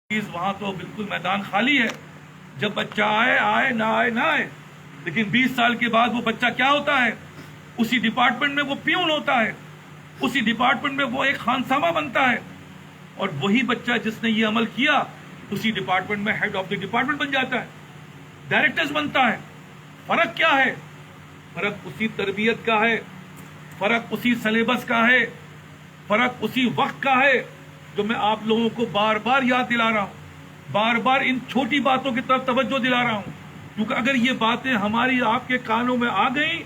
وہاں تو بالکل میدان خالی ہے. جب بچہ آئے نہ آئے لیکن 20 سال کے بعد وہ بچہ کیا ہوتا ہے؟ اسی ڈپارٹمنٹ میں وہ پیون ہوتا ہے, اسی ڈپارٹمنٹ میں وہ ایک خانسامہ بنتا ہے, اور وہی بچہ جس نے یہ عمل کیا اسی ڈپارٹمنٹ میں ہیڈ آف دی ڈپارٹمنٹ بن جاتا ہے, ڈائریکٹرز بنتا ہے. فرق کیا ہے؟ فرق اسی تربیت کا ہے, فرق اسی سلیبس کا ہے, فرق اسی وقت کا ہے جو میں آپ لوگوں کو بار بار یاد دلا رہا ہوں, بار بار ان چھوٹی باتوں کی طرف توجہ دلا رہا ہوں, کیونکہ اگر یہ باتیں ہماری آپ کے کانوں میں آ گئیں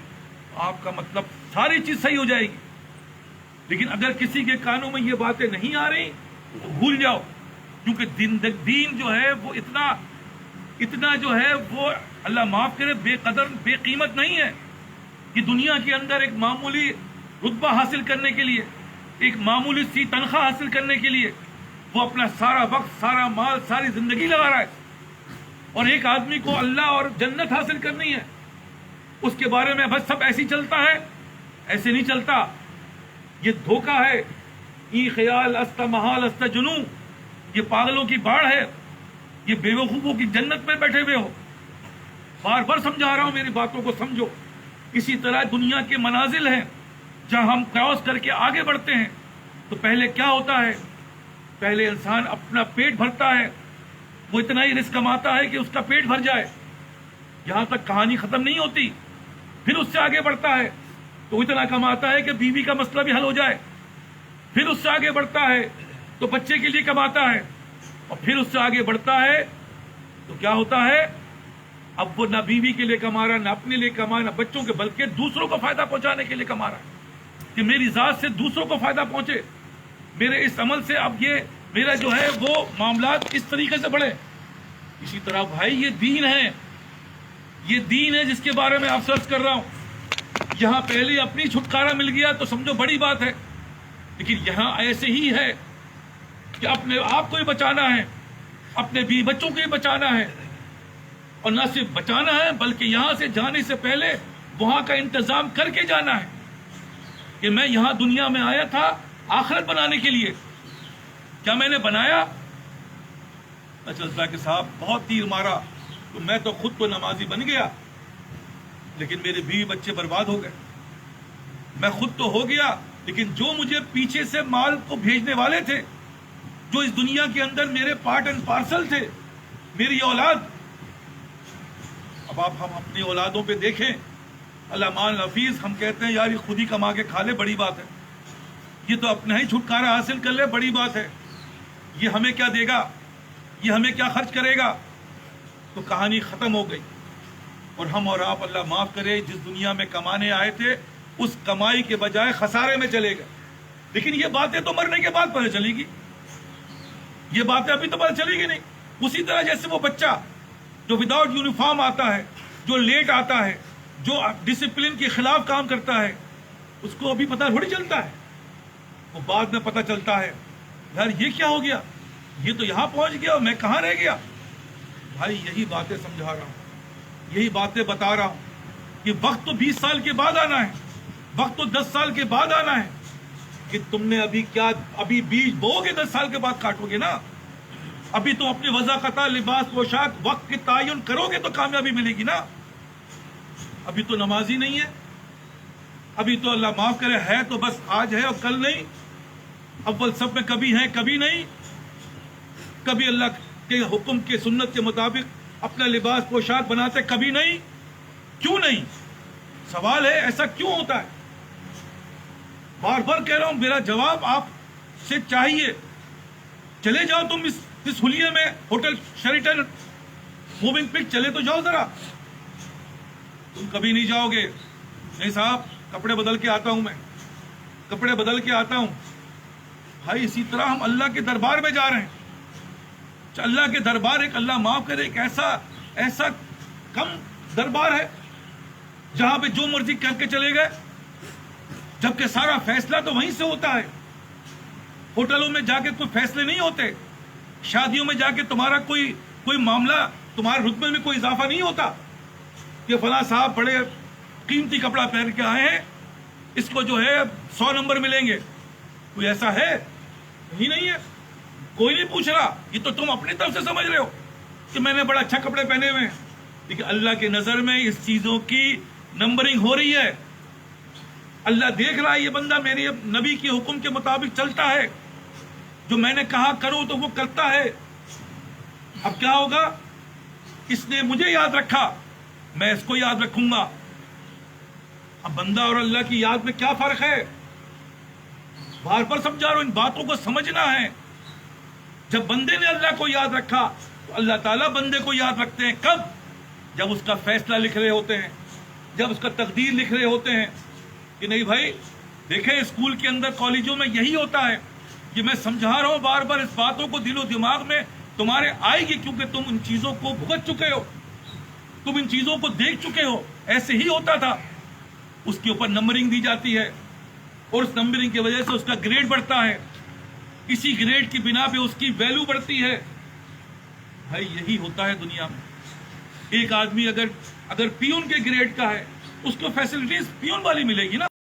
آپ کا مطلب ساری چیز صحیح ہو جائے گی. لیکن اگر کسی کے کانوں میں یہ باتیں نہیں آ رہی تو بھول جاؤ, کیونکہ دین جو ہے وہ اتنا جو ہے وہ اللہ معاف کرے بے قدر بے قیمت نہیں ہے کہ دنیا کے اندر ایک معمولی رتبہ حاصل کرنے کے لیے, ایک معمولی سی تنخواہ حاصل کرنے کے لیے وہ اپنا سارا وقت, سارا مال, ساری زندگی لگا رہا ہے. اور ایک آدمی کو اللہ اور جنت حاصل کرنی ہے, اس کے بارے میں بس سب ایسی چلتا ہے, ایسے نہیں چلتا. یہ دھوکہ ہے, ای خیال است محال است جنوں, یہ پاگلوں کی باڑ ہے, یہ بے وقوفوں کی جنت میں بیٹھے ہوئے ہو. بار بار سمجھا رہا ہوں, میری باتوں کو سمجھو. اسی طرح دنیا کے منازل ہیں جہاں ہم کراس کر کے آگے بڑھتے ہیں تو پہلے کیا ہوتا ہے؟ پہلے انسان اپنا پیٹ بھرتا ہے, وہ اتنا ہی رزق کماتا ہے کہ اس کا پیٹ بھر جائے, یہاں تک کہانی ختم نہیں ہوتی. پھر اس سے آگے بڑھتا ہے تو اتنا کماتا ہے کہ بیوی کا مسئلہ بھی حل ہو جائے. پھر اس سے آگے بڑھتا ہے تو بچے کے لیے کماتا ہے, اور پھر اس سے آگے بڑھتا ہے تو کیا ہوتا ہے؟ اب وہ نہ بیوی کے لیے کما رہا, نہ اپنے لیے کما رہا, نہ بچوں کے, بلکہ دوسروں کو فائدہ پہنچانے کے لیے کما رہا ہے کہ میری ذات سے دوسروں کو فائدہ پہنچے, میرے اس عمل سے اب یہ میرا جو ہے وہ معاملات اس طریقے سے بڑھے. اسی طرح بھائی یہ دین ہے, یہ دین ہے جس کے بارے میں آپ سرچ کر رہا ہوں. یہاں پہلے اپنی چھٹکارا مل گیا تو سمجھو بڑی بات ہے, لیکن یہاں ایسے ہی ہے کہ اپنے آپ کو ہی بچانا ہے, اپنے بیوی بچوں کو ہی بچانا ہے, اور نہ صرف بچانا ہے بلکہ یہاں سے جانے سے پہلے وہاں کا انتظام کر کے جانا ہے کہ میں یہاں دنیا میں آیا تھا آخرت بنانے کے لیے. کیا میں نے بنایا؟ چلتا کہ صاحب بہت تیر مارا تو میں تو خود تو نمازی بن گیا, لیکن میرے بیوی بچے برباد ہو گئے. میں خود تو ہو گیا, لیکن جو مجھے پیچھے سے مال کو بھیجنے والے تھے, جو اس دنیا کے اندر میرے پارٹ اینڈ پارسل تھے, میری اولاد. اب آپ ہم اپنی اولادوں پہ دیکھیں, اللہ مان حفیظ, ہم کہتے ہیں یار یہ خود ہی کما کے کھا لے بڑی بات ہے, یہ تو اپنا ہی چھٹکارا حاصل کر لے بڑی بات ہے, یہ ہمیں کیا دے گا, یہ ہمیں کیا خرچ کرے گا. تو کہانی ختم ہو گئی, اور ہم اور آپ اللہ معاف کرے جس دنیا میں کمانے آئے تھے اس کمائی کے بجائے خسارے میں چلے گئے. لیکن یہ باتیں تو مرنے کے بعد پتہ چلے گی, یہ باتیں ابھی تو پتہ چلے گی نہیں. اسی طرح جیسے وہ بچہ جو وداؤٹ یونیفارم آتا ہے, جو لیٹ آتا ہے, جو ڈسپلن کے خلاف کام کرتا ہے, اس کو ابھی پتہ تھوڑی چلتا ہے, وہ بعد میں پتہ چلتا ہے یار یہ کیا ہو گیا, یہ تو یہاں پہنچ گیا اور میں کہاں رہ گیا. بھائی یہی باتیں سمجھا رہا ہوں, یہی باتیں بتا رہا ہوں کہ وقت تو 20 سال کے بعد آنا ہے, وقت تو 10 سال کے بعد آنا ہے, کہ تم نے ابھی بیج بو گے 10 سال کے بعد کاٹو گے نا. ابھی تم اپنی وضاقتہ لباس پوشاک وقت کی تعین کرو گے تو کامیابی ملے گی نا. ابھی تو نمازی نہیں ہے, ابھی تو اللہ معاف کرے ہے تو بس آج ہے اور کل نہیں, اول سب میں کبھی ہیں کبھی نہیں, کبھی اللہ کے حکم کے سنت کے مطابق اپنا لباس پوشاک بناتے کبھی نہیں. کیوں نہیں؟ سوال ہے ایسا کیوں ہوتا ہے؟ بار بار کہہ رہا ہوں, میرا جواب آپ سے چاہیے. چلے جاؤ تم اس حلیے میں, ہوٹل شیریٹن موونگ پک چلے تو جاؤ ذرا. تم کبھی نہیں جاؤ گے, نہیں صاحب کپڑے بدل کے آتا ہوں, میں کپڑے بدل کے آتا ہوں. بھائی اسی طرح ہم اللہ کے دربار میں جا رہے ہیں. اللہ کے دربار ایک اللہ معاف کرے ایک ایسا کم دربار ہے جہاں پہ جو مرضی کر کے چلے گئے, جبکہ سارا فیصلہ تو وہیں سے ہوتا ہے. ہوٹلوں میں جا کے کوئی فیصلے نہیں ہوتے, شادیوں میں جا کے تمہارا کوئی معاملہ, تمہارے رتبے میں کوئی اضافہ نہیں ہوتا کہ فلاں صاحب بڑے قیمتی کپڑا پہن کے آئے ہیں, اس کو جو ہے 100 نمبر ملیں گے. کوئی ایسا ہے؟ نہیں ہے. کوئی نہیں پوچھ رہا، یہ تو تم اپنی طرف سے سمجھ رہے ہو کہ میں نے بڑا اچھا کپڑے پہنے ہوئے ہیں، لیکن اللہ کے نظر میں اس چیزوں کی نمبرنگ ہو رہی ہے. اللہ دیکھ رہا ہے یہ بندہ میرے نبی کے حکم کے مطابق چلتا ہے، جو میں نے کہا کرو تو وہ کرتا ہے. اب کیا ہوگا؟ اس نے مجھے یاد رکھا، میں اس کو یاد رکھوں گا. اب بندہ اور اللہ کی یاد میں کیا فرق ہے؟ بار بار سمجھا رہا ہوں، ان باتوں کو سمجھنا ہے. جب بندے نے اللہ کو یاد رکھا تو اللہ تعالیٰ بندے کو یاد رکھتے ہیں. کب؟ جب اس کا فیصلہ لکھ رہے ہوتے ہیں، جب اس کا تقدیر لکھ رہے ہوتے ہیں کہ نہیں بھائی دیکھیں اسکول کے اندر کالجوں میں یہی ہوتا ہے. یہ میں سمجھا رہا ہوں بار بار، اس باتوں کو دل و دماغ میں تمہارے آئے گی، کیونکہ تم ان چیزوں کو بھگت چکے ہو، تم ان چیزوں کو دیکھ چکے ہو. ایسے ہی ہوتا تھا. اس کے اوپر نمبرنگ دی جاتی ہے اور اس نمبرنگ کی وجہ سے اس کا گریڈ بڑھتا ہے. اسی گریڈ کی بنا پہ اس کی ویلیو بڑھتی ہے. بھائی یہی ہوتا ہے دنیا میں. ایک آدمی اگر پیون کے گریڈ کا ہے اس کو فیسلٹیز پیون والی ملے گی نا.